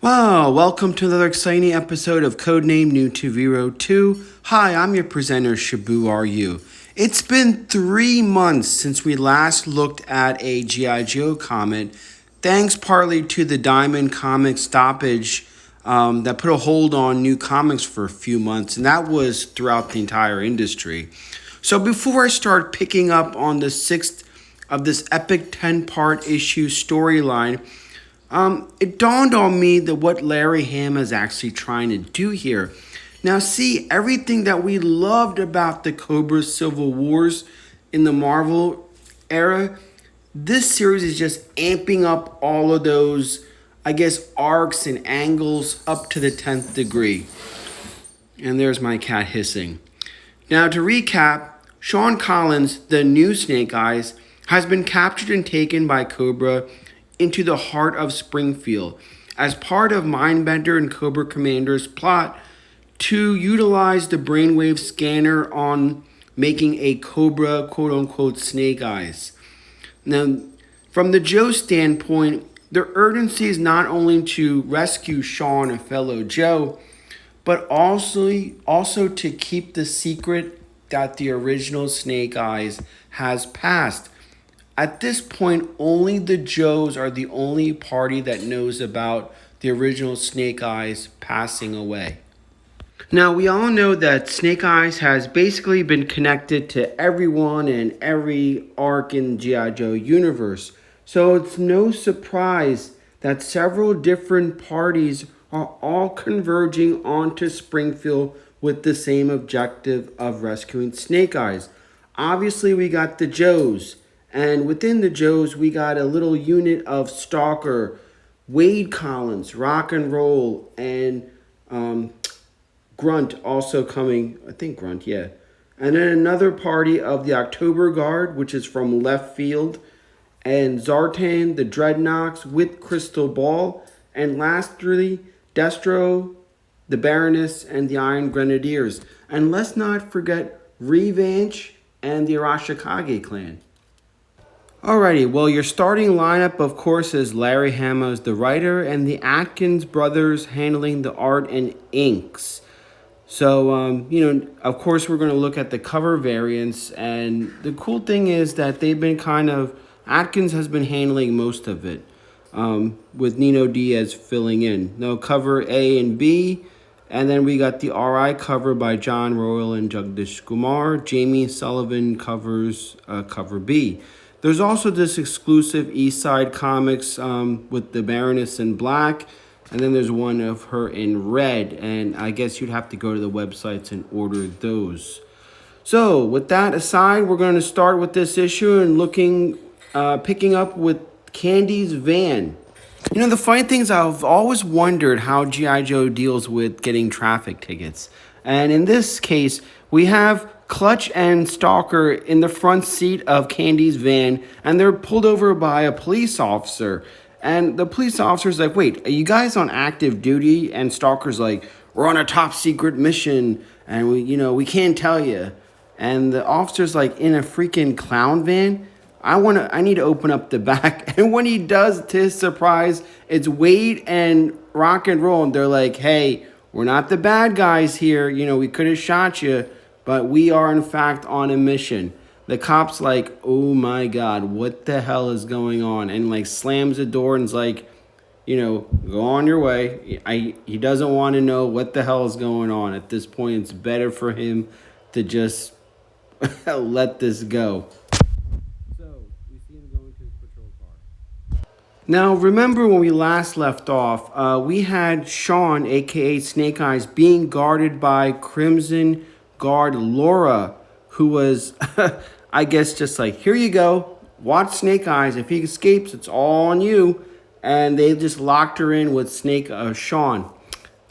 Well, welcome to another exciting episode of Codename New to Vero 2. Hi, I'm your presenter, Shabu RU. It's been 3 months since we last looked at a GIJOE comic, thanks partly to the Diamond comic stoppage that put a hold on new comics for a few months, and that was throughout the entire industry. So before I start picking up on the 6th of this epic 10-part issue storyline, it dawned on me that what Larry Hama is actually trying to do here. Now, see, everything that we loved about the Cobra Civil Wars in the Marvel era, this series is just amping up all of those, I guess, arcs and angles up to the 10th degree. And there's my cat hissing. Now, to recap, Sean Collins, the new Snake Eyes, has been captured and taken by Cobra into the heart of Springfield as part of Mindbender and Cobra Commander's plot to utilize the brainwave scanner on making a Cobra quote-unquote Snake Eyes. Now, from the Joe standpoint, their urgency is not only to rescue Sean, a fellow Joe, but also to keep the secret that the original Snake Eyes has passed. At this point, only the Joes are the only party that knows about the original Snake Eyes passing away. Now, we all know that Snake Eyes has basically been connected to everyone in every arc in G.I. Joe universe. So it's no surprise that several different parties are all converging onto Springfield with the same objective of rescuing Snake Eyes. Obviously, we got the Joes. And within the Joes, we got a little unit of Stalker, Wade Collins, Rock and Roll, and Grunt also coming. I think Grunt, yeah. And then another party of the October Guard, which is from left field, and Zartan, the Dreadnoks with Crystal Ball, and lastly, Destro, the Baroness, and the Iron Grenadiers. And let's not forget Revanche and the Arashikage clan. Alrighty, well, your starting lineup, of course, is Larry Hama as the writer and the Atkins brothers handling the art and inks. So, of course, we're going to look at the cover variants. And the cool thing is that they've been Atkins has been handling most of it, with Nino Diaz filling in. Now, cover A and B. And then we got the RI cover by John Royal and Jagdish Kumar. Jamie Sullivan covers cover B. There's also this exclusive East Side Comics with the Baroness in black, and then there's one of her in red, and I guess you'd have to go to the websites and order those. So, with that aside, we're going to start with this issue and picking up with Candy's van. You know, the funny thing is I've always wondered how G.I. Joe deals with getting traffic tickets. And in this case, we have Clutch and Stalker in the front seat of Candy's van, and they're pulled over by a police officer. And the police officer's like, wait, are you guys on active duty? And Stalker's like, we're on a top secret mission, and we can't tell you. And the officer's like, in a freaking clown van? I need to open up the back. And when he does, to his surprise, it's Wade and Rock and Roll, and they're like, hey, we're not the bad guys here. We could have shot you, but we are, in fact, on a mission. The cop's like, oh, my God, what the hell is going on? And, slams the door and is like, go on your way. He doesn't want to know what the hell is going on. At this point, it's better for him to just let this go. So, we see him go into his patrol car. Now, remember when we last left off, we had Sean, a.k.a. Snake Eyes, being guarded by Crimson Guard Laura, who was, I guess, just like, here you go, watch Snake Eyes. If he escapes, it's all on you. And they just locked her in with Sean.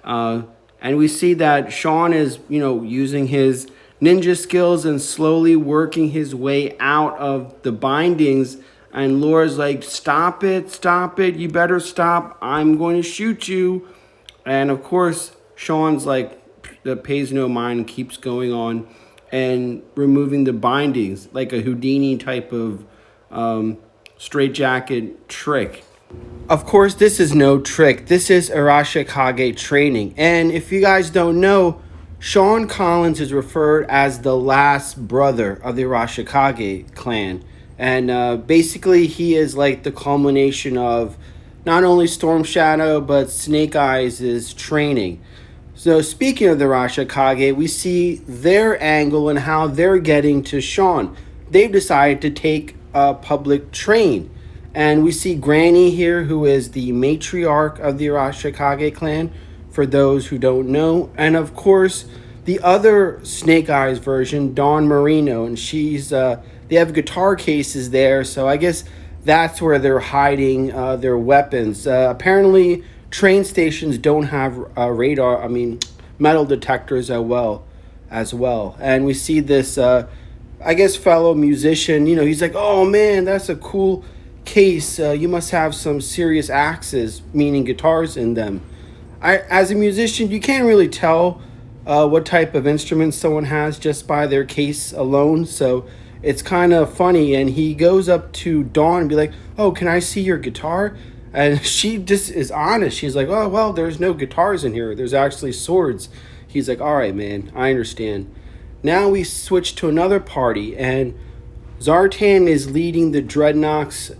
And we see that Sean is, using his ninja skills and slowly working his way out of the bindings. And Laura's like, stop it, you better stop, I'm going to shoot you. And of course, Sean's like, that pays no mind and keeps going on and removing the bindings like a Houdini type of straitjacket trick. Of course, this is no trick. This is Arashikage training. And if you guys don't know, Sean Collins is referred as the last brother of the Arashikage clan. And basically, he is like the culmination of not only Storm Shadow, but Snake Eyes' training. So, speaking of the Arashikage, we see their angle and how they're getting to Sean. They've decided to take a public train. And we see Granny here, who is the matriarch of the Arashikage clan, for those who don't know. And of course, the other Snake Eyes version, Dawn Marino, and they have guitar cases there, so I guess that's where they're hiding their weapons. Apparently, train stations don't have metal detectors as well. And we see this, I guess, fellow musician, he's like, oh man, that's a cool case. You must have some serious axes, meaning guitars in them. As a musician, you can't really tell what type of instruments someone has just by their case alone. So it's kind of funny. And he goes up to Dawn and be like, "Oh, can I see your guitar?" And she just is honest. She's like, "Oh, well, there's no guitars in here. There's actually swords." He's like, "All right, man, I understand." Now we switch to another party, and Zartan is leading the Dreadnoks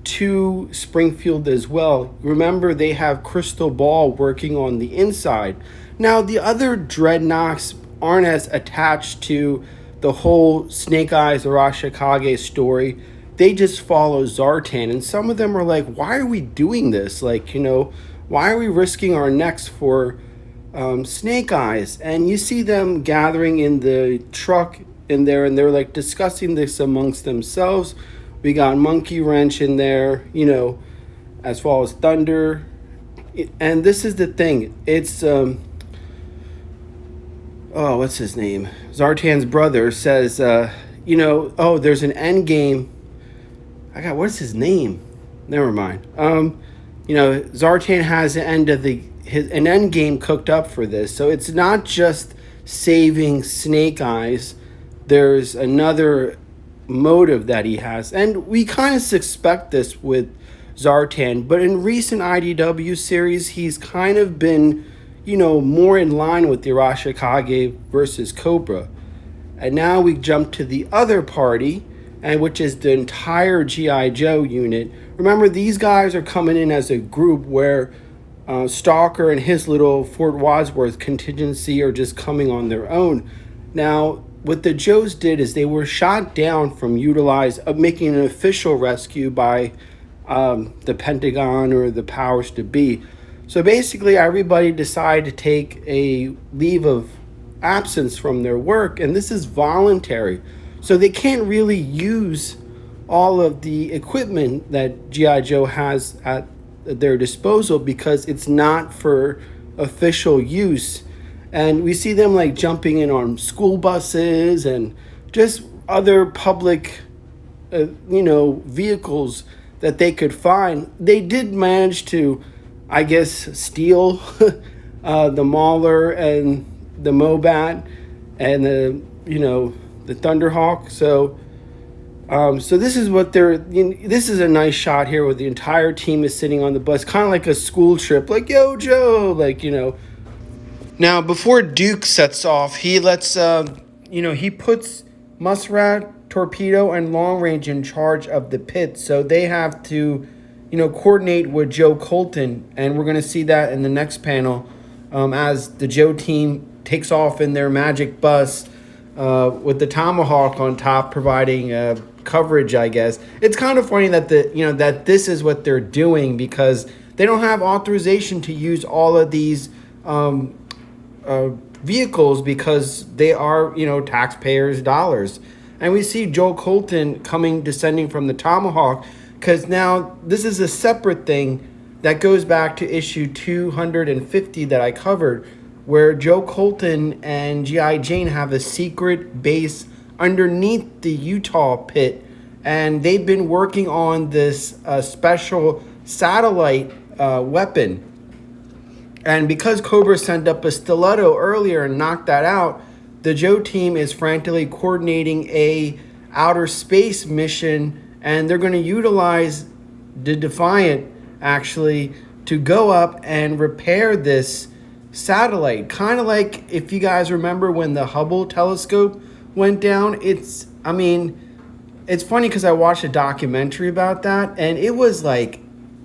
to Springfield as well. Remember, they have Crystal Ball working on the inside. Now, the other Dreadnoks aren't as attached to the whole Snake Eyes Arashikage story. They just follow Zartan, and some of them are like, why are we doing this? Like, why are we risking our necks for Snake Eyes? And you see them gathering in the truck in there, and they're like discussing this amongst themselves. We got Monkey Wrench in there, as far as Thunder. And this is the thing. It's, what's his name? Zartan's brother says, there's an end game. What's his name? Never mind. Zartan has an end game cooked up for this. So it's not just saving Snake Eyes. There's another motive that he has, and we kind of suspect this with Zartan, but in recent IDW series he's kind of been more in line with the Arashikage versus Cobra. And now we jump to the other party, and which is the entire GI Joe unit. Remember, these guys are coming in as a group, where Stalker and his little Fort Wadsworth contingency are just coming on their own. Now, what the Joes did is they were shot down from making an official rescue by the Pentagon or the powers to be. So basically, everybody decided to take a leave of absence from their work, and this is voluntary. So they can't really use all of the equipment that G.I. Joe has at their disposal because it's not for official use. And we see them like jumping in on school buses and just other public, vehicles that they could find. They did manage to, I guess, steal the Mauler and the Mobat and the Thunderhawk. So this is what this is a nice shot here where the entire team is sitting on the bus, kind of like a school trip, like, yo, Joe, Now, before Duke sets off, he he puts Muskrat, Torpedo, and Long Range in charge of the pit. So they have to, coordinate with Joe Colton. And we're going to see that in the next panel as the Joe team takes off in their magic bus with the Tomahawk on top, providing coverage, I guess. It's kind of funny that that this is what they're doing because they don't have authorization to use all of these vehicles because they are, taxpayers' dollars. And we see Joe Colton descending from the Tomahawk because now this is a separate thing that goes back to issue 250 that I covered, where Joe Colton and G.I. Jane have a secret base underneath the Utah pit, and they've been working on this special satellite weapon. And because Cobra sent up a stiletto earlier and knocked that out, the Joe team is frantically coordinating a outer space mission, and they're going to utilize the Defiant actually to go up and repair this satellite. Kind of like if you guys remember when the Hubble telescope went down. It's funny because I watched a documentary about that, and it was like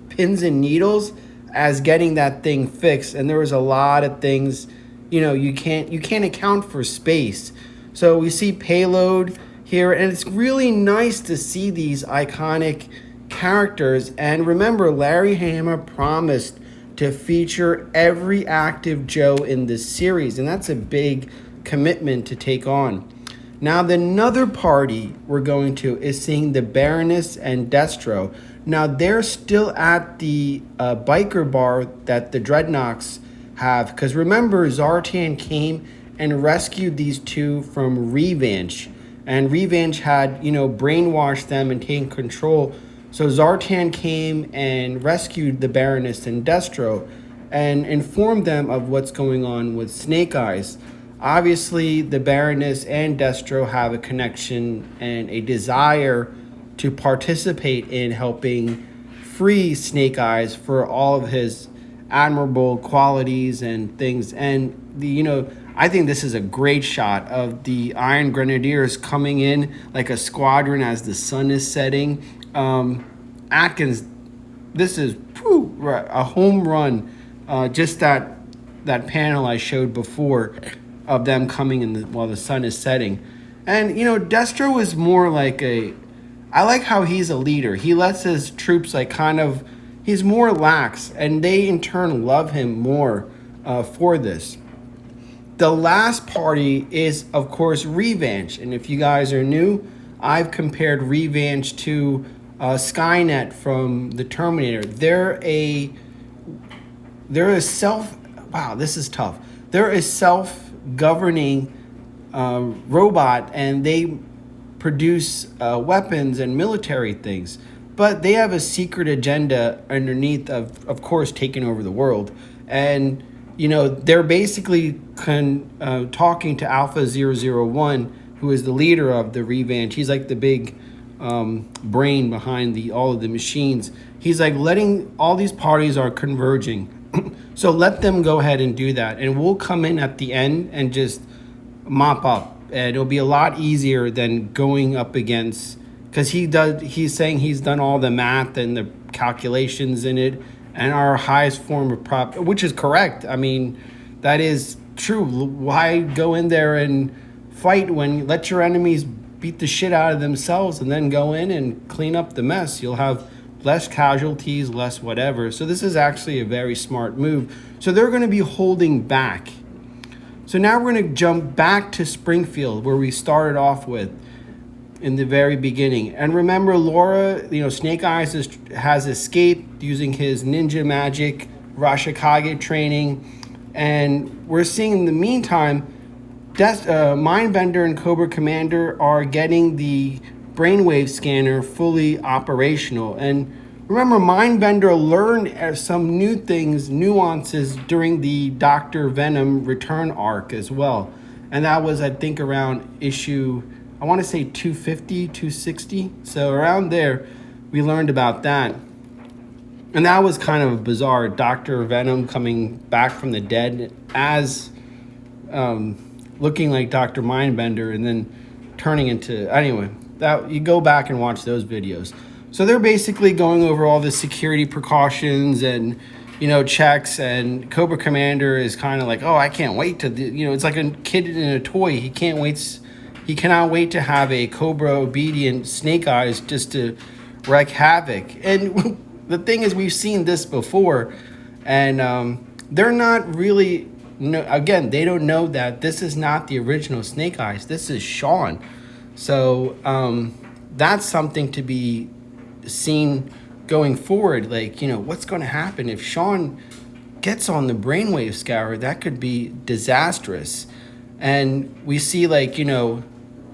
pins and needles as getting that thing fixed. And there was a lot of things, you can't account for space. So we see payload here, and it's really nice to see these iconic characters. And remember, Larry Hama promised to feature every active Joe in this series, and that's a big commitment to take on. Now, the another party we're going to is seeing the Baroness and Destro. Now, they're still at the biker bar that the Dreadnoks have, because remember, Zartan came and rescued these two from Revenge, and Revenge had, brainwashed them and taken control. So Zartan came and rescued the Baroness and Destro and informed them of what's going on with Snake Eyes. Obviously, the Baroness and Destro have a connection and a desire to participate in helping free Snake Eyes for all of his admirable qualities and things. And I think this is a great shot of the Iron Grenadiers coming in like a squadron as the sun is setting. Atkins, this is a home run. Just that panel I showed before of them coming in while the sun is setting. And, Destro is more like I like how he's a leader. He lets his troops he's more lax, and they in turn love him more for this. The last party is, of course, Revenge. And if you guys are new, I've compared Revenge to Skynet from the Terminator. They're a self-governing robot, and they produce weapons and military things. But they have a secret agenda underneath of course, taking over the world. And, they're basically talking to Alpha 001, who is the leader of the Revenge. He's like the big brain behind all of the machines. He's like letting all these parties are converging. So let them go ahead and do that. And we'll come in at the end and just mop up. And it'll be a lot easier than going up against, because he's saying he's done all the math and the calculations in it, and our highest form of prop, which is correct. That is true. Why go in there and fight when let your enemies beat the shit out of themselves and then go in and clean up the mess? You'll have less casualties, less whatever. So this is actually a very smart move. So they're going to be holding back. So now we're going to jump back to Springfield, where we started off with in the very beginning. And remember, Laura, Snake Eyes has escaped using his ninja magic, Rashikage training. And we're seeing in the meantime, Mindbender and Cobra Commander are getting the brainwave scanner fully operational. And remember, Mindbender learned some new things, nuances during the Dr. Venom return arc as well. And that was, I think, around issue, I want to say 250, 260. So around there, we learned about that. And that was kind of bizarre. Dr. Venom coming back from the dead as looking like Dr. Mindbender and then turning into, anyway, that you go back and watch those videos. So they're basically going over all the security precautions and, checks, and Cobra Commander is kind of like, oh, I can't wait to, it's like a kid in a toy. He cannot wait to have a Cobra obedient Snake Eyes just to wreak havoc. And the thing is, we've seen this before, and they're not really, again, they don't know that this is not the original Snake Eyes. This is Sean. So that's something to be seen going forward. Like, what's going to happen if Sean gets on the brainwave scour? That could be disastrous. And we see,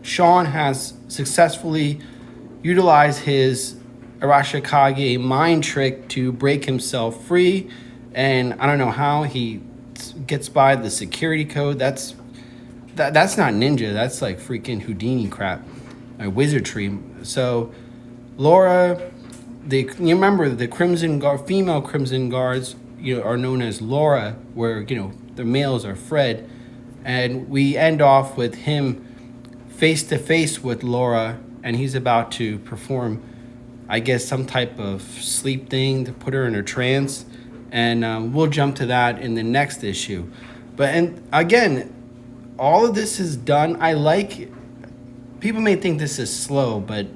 Sean has successfully utilized his Arashikage mind trick to break himself free. And I don't know how he gets by the security code. That's not ninja. That's like freaking Houdini crap, wizardry. So Laura you remember the Crimson Guard, female Crimson Guards, are known as Laura, where the males are Fred, and we end off with him face to face with Laura, and he's about to perform, I guess, some type of sleep thing to put her in a trance, and we'll jump to that in the next issue. And again, all of this is done. People may think this is slow, but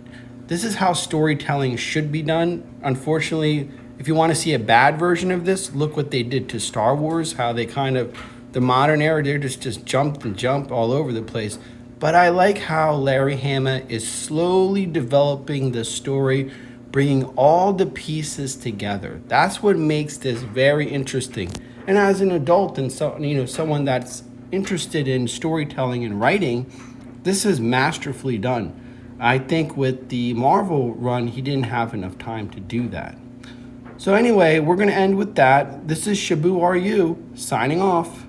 this is how storytelling should be done. Unfortunately, if you want to see a bad version of this, look what they did to Star Wars, how they the modern era, they're just jump all over the place. But I like how Larry Hama is slowly developing the story, bringing all the pieces together. That's what makes this very interesting. And as an adult and someone that's interested in storytelling and writing, this is masterfully done. I think with the Marvel run, he didn't have enough time to do that. So anyway, we're going to end with that. This is Shabu Are You signing off.